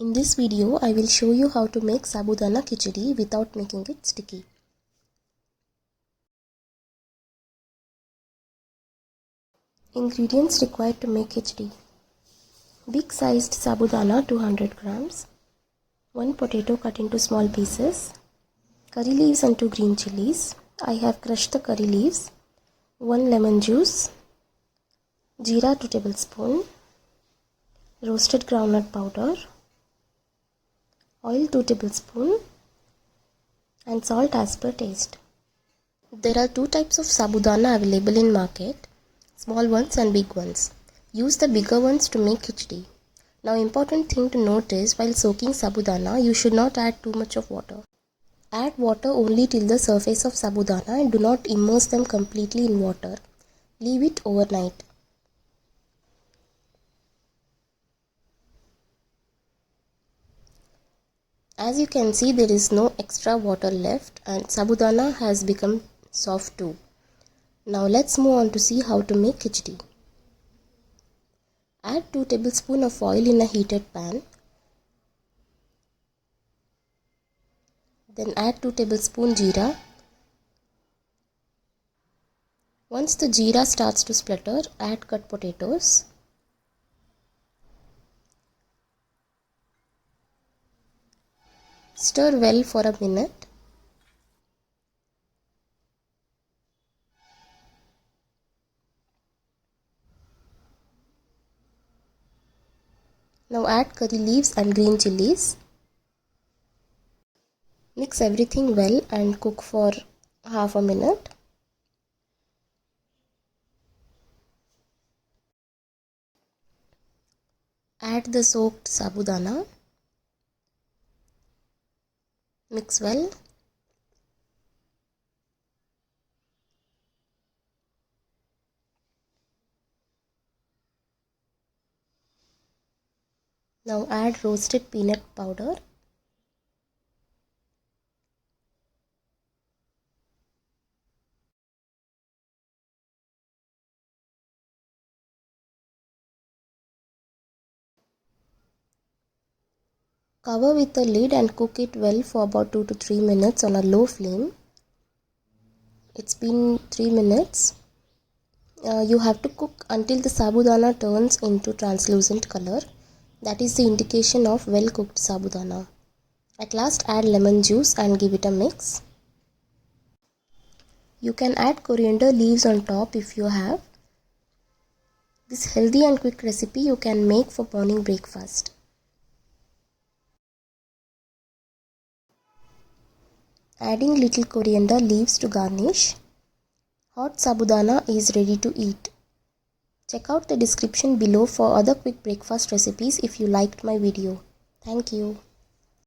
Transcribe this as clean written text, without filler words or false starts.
In this video, I will show you how to make Sabudana Khichdi without making it sticky. Ingredients required to make khichdi. Big sized sabudana 200 grams, 1 potato cut into small pieces, curry leaves and 2 green chillies. I have crushed the curry leaves, 1 lemon juice, jeera 2 tablespoons, roasted groundnut powder, oil 2 tablespoons and salt as per taste. There are 2 types of sabudana available in market, small ones and big ones. Use the bigger ones to make khichdi. Now important thing to note is while soaking sabudana, you should not add too much of water. Add water only till the surface of sabudana and do not immerse them completely in water. Leave it overnight. As you can see, there is no extra water left and sabudana has become soft too. Now let's move on to see how to make khichdi. Add 2 tablespoons of oil in a heated pan. Then add 2 tablespoons jeera. Once the jeera starts to splutter, add cut potatoes. Stir well for a minute. Now add curry leaves and green chillies. Mix everything well and cook for half a minute. Add the soaked sabudana. Mix well. Now add roasted peanut powder. Cover with a lid and cook it well for about 2 to 3 minutes on a low flame. It's been 3 minutes. You have to cook until the sabudana turns into translucent color. That is the indication of well cooked sabudana. At last add lemon juice and give it a mix. You can add coriander leaves on top if you have. This healthy and quick recipe you can make for morning breakfast. Adding little coriander leaves to garnish. Hot sabudana is ready to eat. Check out the description below for other quick breakfast recipes if you liked my video. Thank you.